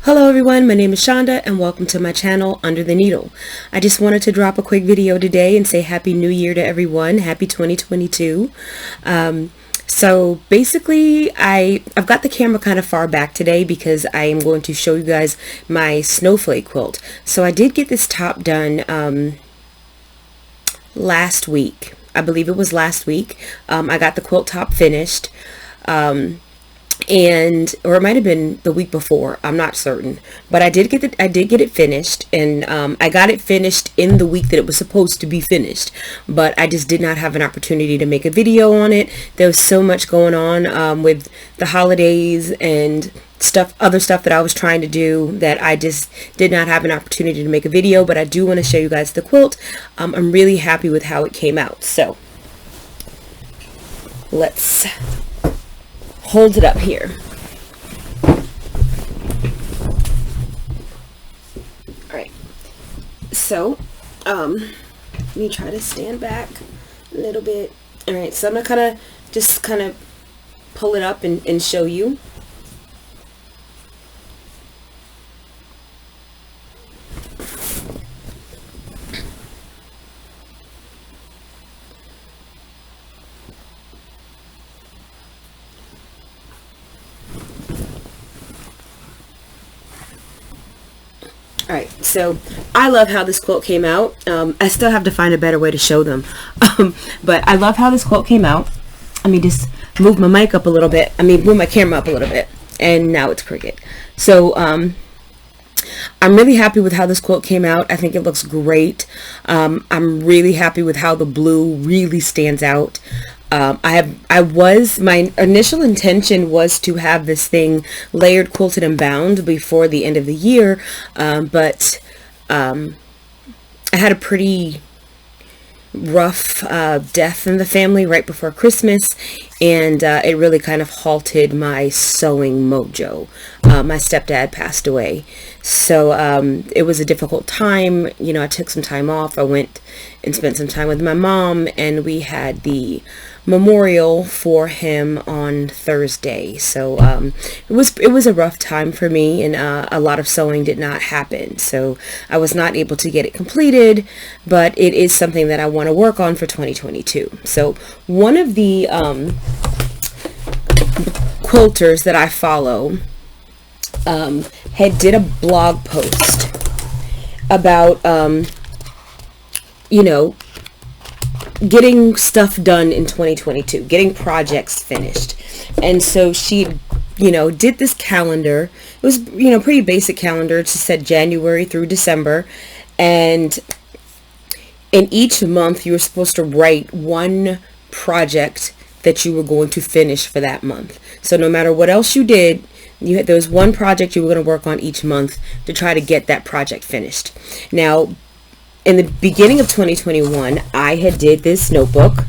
Hello everyone, my name is Shonda and welcome to my channel Under the Needle. I just wanted to drop a quick video today and say Happy New Year to everyone. Happy 2022. So basically I've got the camera kind of far back today because I am going to show you guys my Snowflake quilt. So I did get this top done last week. I believe it was last week. I got the quilt top finished. Or it might have been the week before, I'm not certain, but I did get it finished, and I got it finished in the week that it was supposed to be finished, but I just did not have an opportunity to make a video on it. There was so much going on with the holidays and other stuff that I was trying to do that I just did not have an opportunity to make a video. But I do want to show you guys the quilt. I'm really happy with how it came out, so let's hold it up here. Alright, so let me try to stand back a little bit. Alright, so I'm gonna kind of pull it up and show you. Alright, so I love how this quilt came out. I still have to find a better way to show them. But I love how this quilt came out. Let me just move my mic up a little bit. Move my camera up a little bit. And now it's crooked. So, I'm really happy with how this quilt came out. I think it looks great. I'm really happy with how the blue really stands out. My initial intention was to have this thing layered, quilted, and bound before the end of the year, but I had a pretty rough death in the family right before Christmas, and it really kind of halted my sewing mojo. My stepdad passed away, so it was a difficult time. I took some time off. I went and spent some time with my mom, and we had the memorial for him on Thursday. So it was a rough time for me, and a lot of sewing did not happen, so I was not able to get it completed, but it is something that I want to work on for 2022. So one of the quilters that I follow did a blog post about getting stuff done in 2022, getting projects finished. And so she did this calendar. It was pretty basic calendar. It just said January through December, and in each month you were supposed to write one project that you were going to finish for that month. So no matter what else you did, there was one project you were going to work on each month to try to get that project finished. Now, in the beginning of 2021, I had did this notebook,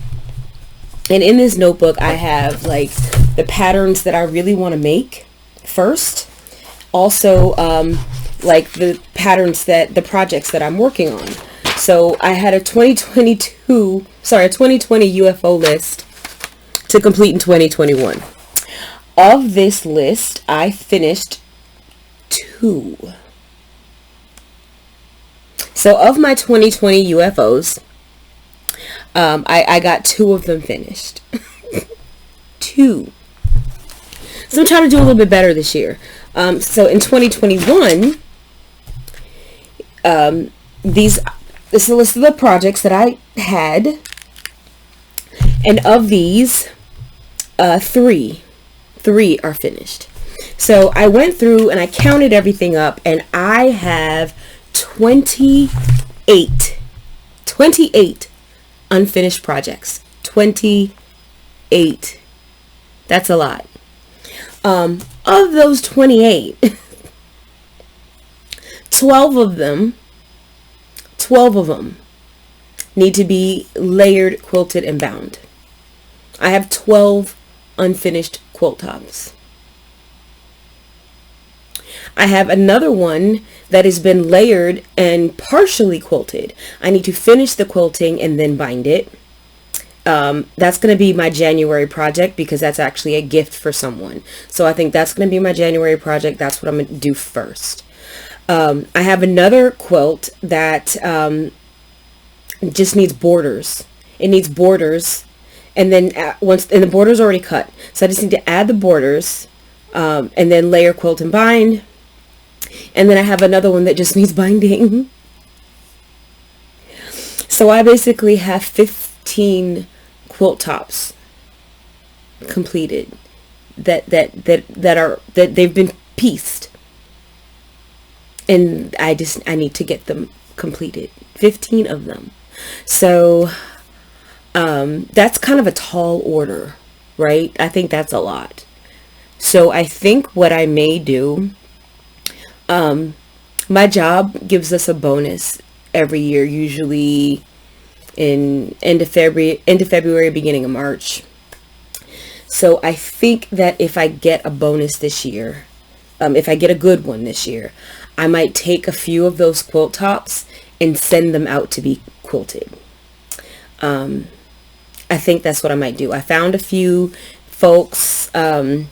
and in this notebook I have like the patterns that I really want to make first, also like the patterns the projects that I'm working on. So I had a 2020 UFO list to complete in 2021. Of this list, I finished 2. So of my 2020 UFOs, I got 2 of them finished. 2. So I'm trying to do a little bit better this year. So in 2021, this is a list of the projects that I had, and of these, 3 are finished. So I went through and I counted everything up, and I have 28 unfinished projects. 28. That's a lot. Of those 28, 12 of them need to be layered, quilted, and bound. I have 12 unfinished quilt tops. I have another one that has been layered and partially quilted. I need to finish the quilting and then bind it. That's going to be my January project because that's actually a gift for someone. So I think that's going to be my January project. That's what I'm going to do first. I have another quilt that just needs borders. It needs borders, and then the border's already cut. So I just need to add the borders, and then layer, quilt, and bind. And then I have another one that just needs binding. So I basically have 15 quilt tops completed that they've been pieced, and I need to get them completed. 15 of them. So that's kind of a tall order, right? I think that's a lot. So I think what I may do, my job gives us a bonus every year, usually in end of February, beginning of March. So I think that if I get a bonus this year, if I get a good one this year, I might take a few of those quilt tops and send them out to be quilted. I think that's what I might do. I found a few folks on,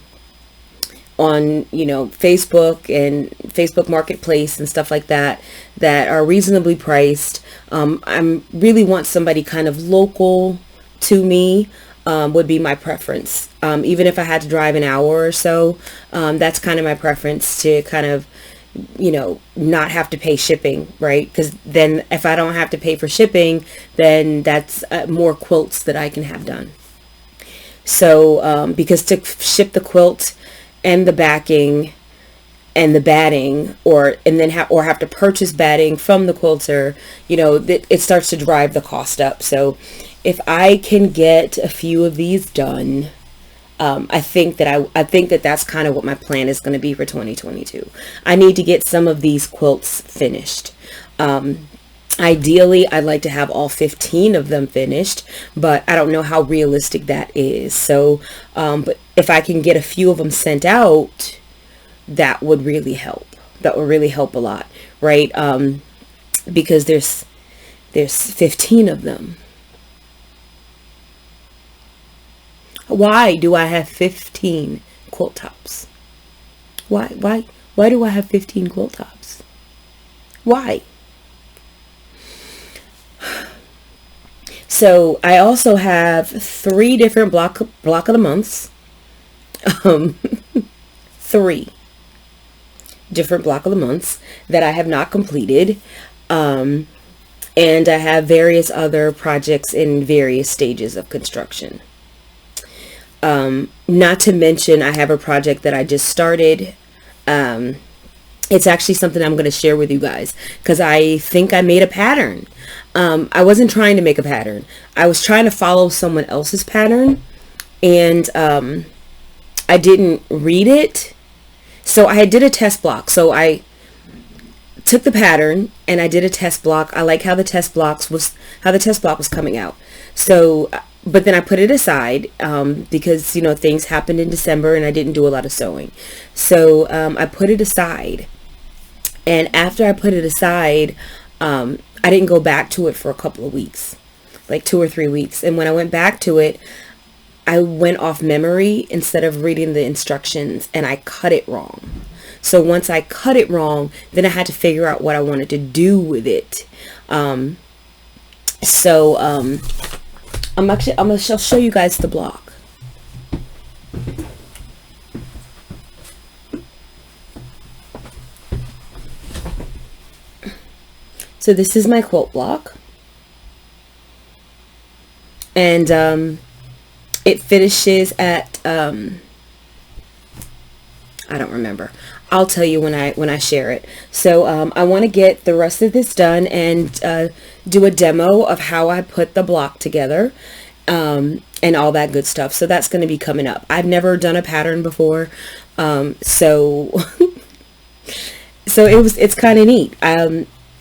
Facebook and Facebook Marketplace and stuff like that are reasonably priced. I really want somebody kind of local to me, would be my preference. Even if I had to drive an hour or so, that's kind of my preference, to kind of, not have to pay shipping, right? Because then if I don't have to pay for shipping, then that's more quilts that I can have done. So, because to ship the quilt and the backing and the batting, or have to purchase batting from the quilter, it starts to drive the cost up. So if I can get a few of these done, I think that that's kind of what my plan is going to be for 2022. I need to get some of these quilts finished. Ideally, I'd like to have all 15 of them finished, but I don't know how realistic that is. So, but if I can get a few of them sent out, that would really help. That would really help a lot, right? Because there's 15 of them. Why do I have 15 quilt tops? Why do I have 15 quilt tops? Why? So I also have 3 different block of the months. 3 different block of the months that I have not completed. And I have various other projects in various stages of construction. Not to mention, I have a project that I just started. It's actually something I'm going to share with you guys, because I think I made a pattern. I wasn't trying to make a pattern. I was trying to follow someone else's pattern, and I didn't read it. So I did a test block. So I took the pattern and I did a test block. I like how the test block was coming out. So, but then I put it aside, because, things happened in December and I didn't do a lot of sewing. So, I put it aside, and after I put it aside, I didn't go back to it for a couple of weeks, like 2 or 3 weeks. And when I went back to it, I went off memory instead of reading the instructions, and I cut it wrong. So once I cut it wrong, then I had to figure out what I wanted to do with it. I'm going to show you guys the block. So this is my quilt block. And it finishes at, I don't remember. I'll tell you when I share it. So I want to get the rest of this done and do a demo of how I put the block together, and all that good stuff. So that's going to be coming up. I've never done a pattern before, so it's kind of neat.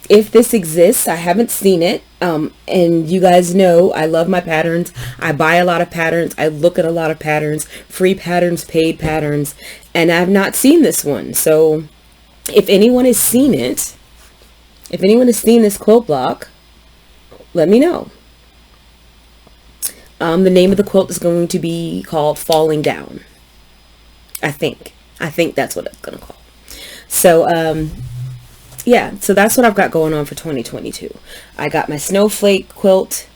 If this exists, I haven't seen it. And you guys know I love my patterns. I buy a lot of patterns. I look at a lot of patterns, free patterns, paid patterns, and I've not seen this one. So if anyone has seen it, if anyone has seen this quilt block, let me know. The name of the quilt is going to be called Falling Down. I think that's what it's going to call. So, yeah, so that's what I've got going on for 2022. I got my Snowflake quilt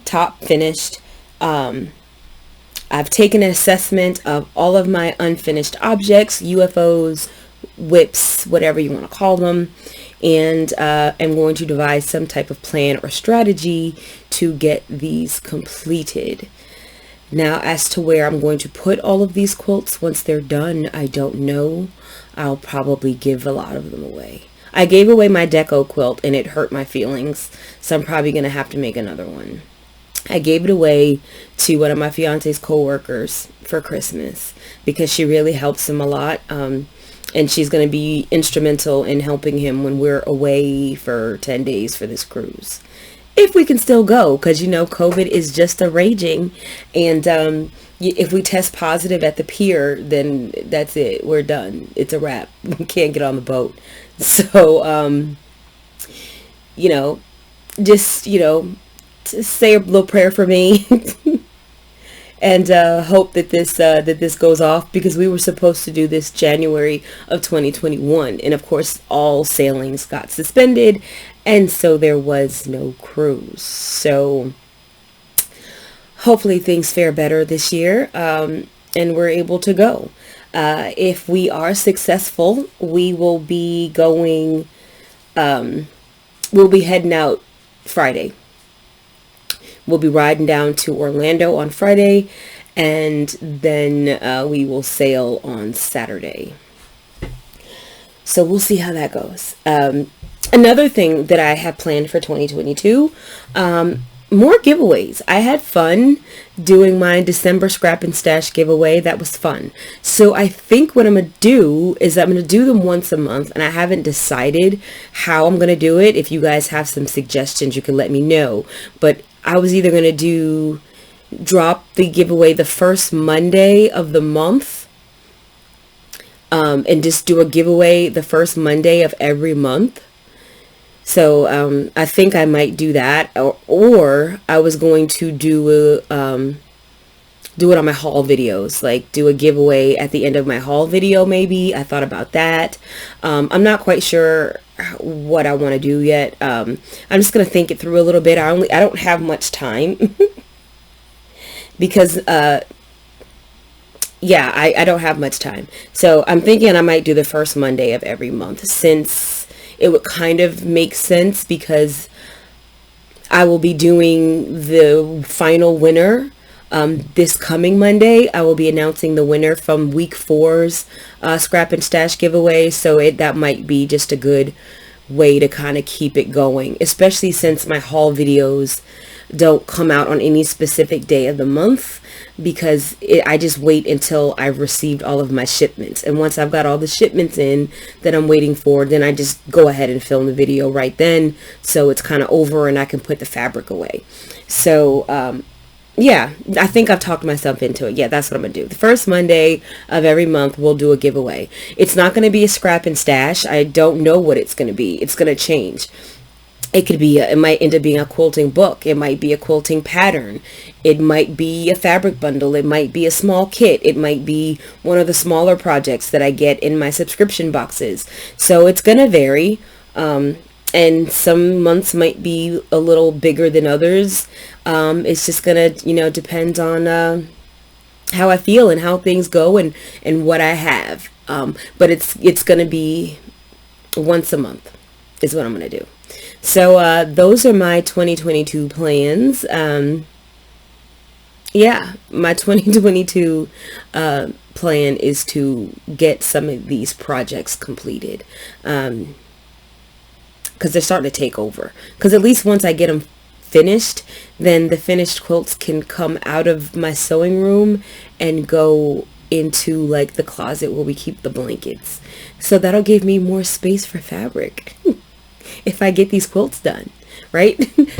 top finished. I've taken an assessment of all of my unfinished objects, UFOs, whips, whatever you want to call them, and am going to devise some type of plan or strategy to get these completed. Now, as to where I'm going to put all of these quilts once they're done, I don't know. I'll probably give a lot of them away. I gave away my deco quilt and it hurt my feelings, so I'm probably going to have to make another one. I gave it away to one of my fiance's co-workers for Christmas because she really helps him a lot. And she's going to be instrumental in helping him when we're away for 10 days for this cruise. If we can still go, because, you know, COVID is just a raging. And if we test positive at the pier, then that's it. We're done. It's a wrap. We can't get on the boat. So, you know, just, you know, say a little prayer for me. And hope that this goes off, because we were supposed to do this January of 2021, and of course all sailings got suspended, and so there was no cruise. So hopefully things fare better this year, and we're able to go. If we are successful, we will be going. We'll be heading out Friday. We'll be riding down to Orlando on Friday, and then we will sail on Saturday. So we'll see how that goes. Another thing that I have planned for 2022, more giveaways. I had fun doing my December scrap and stash giveaway. That was fun. So I think what I'm going to do is I'm going to do them once a month, and I haven't decided how I'm going to do it. If you guys have some suggestions, you can let me know. But I was either going to drop the giveaway the first Monday of the month, and just do a giveaway the first Monday of every month. So I think I might do that, or I was going to do it on my haul videos, like do a giveaway at the end of my haul video. Maybe I thought about that. I'm not quite sure what I want to do yet. I'm just gonna think it through a little bit. I don't have much time because yeah, I don't have much time. So I'm thinking I might do the first Monday of every month, since it would kind of make sense, because I will be doing the final winner this coming Monday. I will be announcing the winner from week 4's scrap and stash giveaway. So that might be just a good way to kind of keep it going, especially since my haul videos don't come out on any specific day of the month, because I just wait until I've received all of my shipments. And once I've got all the shipments in that I'm waiting for, then I just go ahead and film the video right then, so it's kind of over and I can put the fabric away. So yeah, I think I've talked myself into it. Yeah, that's what I'm gonna do. The first Monday of every month we'll do a giveaway. It's not going to be a scrap and stash. I don't know what it's going to be. It's going to change. It could be, it might end up being a quilting book. It might be a quilting pattern. It might be a fabric bundle. It might be a small kit. It might be one of the smaller projects that I get in my subscription boxes. So it's going to vary. And some months might be a little bigger than others. It's just going to, you know, depend on how I feel and how things go, and what I have. But it's going to be once a month is what I'm going to do. So those are my 2022 plans. Yeah, my 2022 plan is to get some of these projects completed, because they're starting to take over. Because at least once I get them finished, then the finished quilts can come out of my sewing room and go into like the closet where we keep the blankets. So that'll give me more space for fabric. If I get these quilts done, right?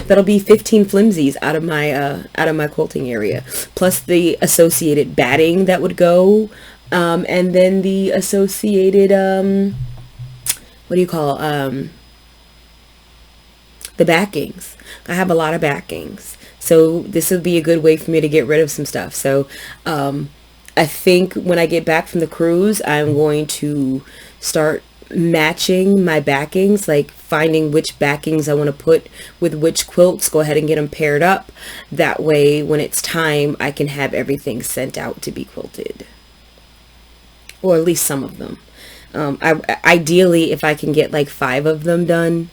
That'll be 15 flimsies out of my quilting area, plus the associated batting that would go, and then the associated the the backings. I have a lot of backings. So this would be a good way for me to get rid of some stuff. So I think when I get back from the cruise, I'm going to start matching my backings, like finding which backings I want to put with which quilts, go ahead and get them paired up. That way, when it's time, I can have everything sent out to be quilted. Or at least some of them. Ideally, if I can get like 5 of them done,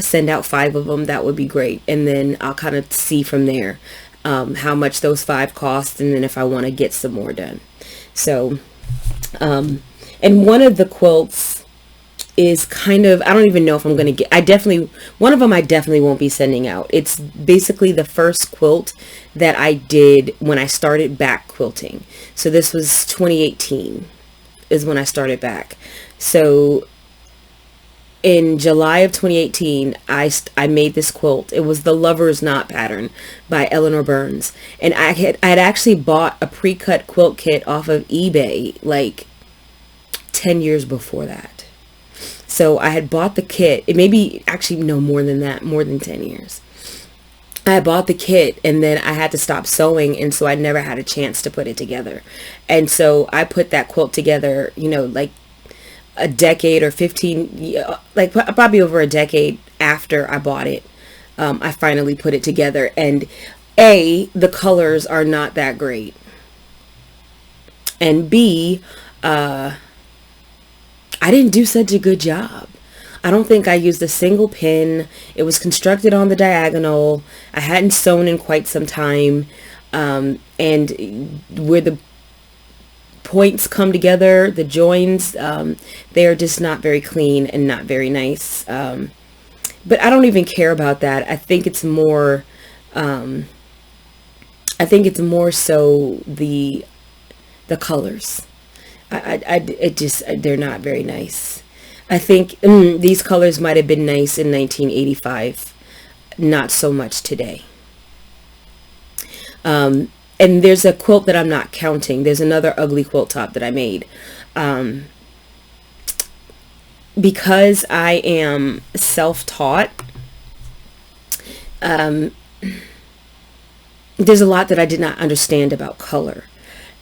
send out 5 of them, that would be great. And then I'll kind of see from there how much those 5 cost, and then if I want to get some more done. So, and one of the quilts is kind of, I don't even know if I'm going to get, one of them I definitely won't be sending out. It's basically the first quilt that I did when I started back quilting. So this was 2018 is when I started back. So in July of 2018, I made this quilt. It was the Lover's Knot pattern by Eleanor Burns. And I had actually bought a pre-cut quilt kit off of eBay like 10 years before that. So I had bought the kit. It maybe actually no more than that, more than 10 years. I bought the kit and then I had to stop sewing, and so I never had a chance to put it together. And so I put that quilt together, you know, like a decade or 15, like probably over a decade after I bought it. I finally put it together, and the colors are not that great, and B, I didn't do such a good job. I don't think I used a single pin. It was constructed on the diagonal. I hadn't sewn in quite some time. And where the points come together, the joins, they are just not very clean and not very nice. But I don't even care about that. I think it's more so the colors. They're not very nice. I think these colors might have been nice in 1985, not so much today. And there's a quilt that I'm not counting. There's another ugly quilt top that I made. Because I am self-taught, there's a lot that I did not understand about color.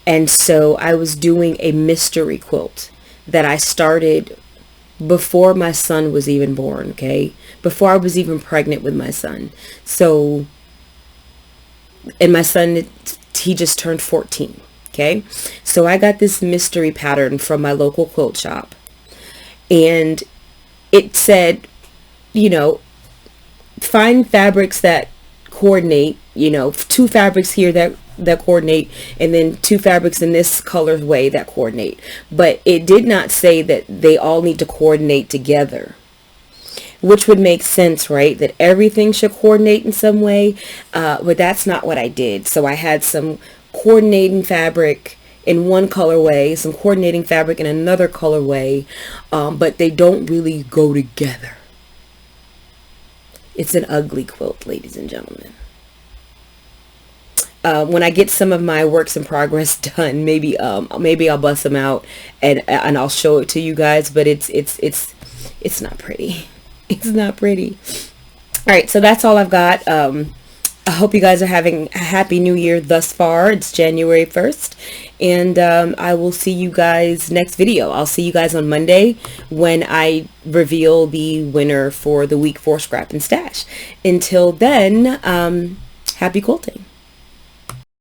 And so I was doing a mystery quilt that I started before my son was even born, okay? Before I was even pregnant with my son. So, and my son, he just turned 14, okay? So I got this mystery pattern from my local quilt shop. And it said, you know, find fabrics that coordinate, you know, 2 fabrics here that coordinate, and then 2 fabrics in this color way that coordinate. But it did not say that they all need to coordinate together, which would make sense, right? That everything should coordinate in some way, but that's not what I did. So I had some coordinating fabric in one colorway, some coordinating fabric in another colorway, but they don't really go together. It's an ugly quilt, ladies and gentlemen. When I get some of my works in progress done, maybe I'll bust them out and I'll show it to you guys. But it's not pretty. It's not pretty. All right, so that's all I've got. I hope you guys are having a happy new year thus far. It's January 1st, and I will see you guys next video. I'll see you guys on Monday when I reveal the winner for the week 4 scrap and stash. Until then, happy quilting.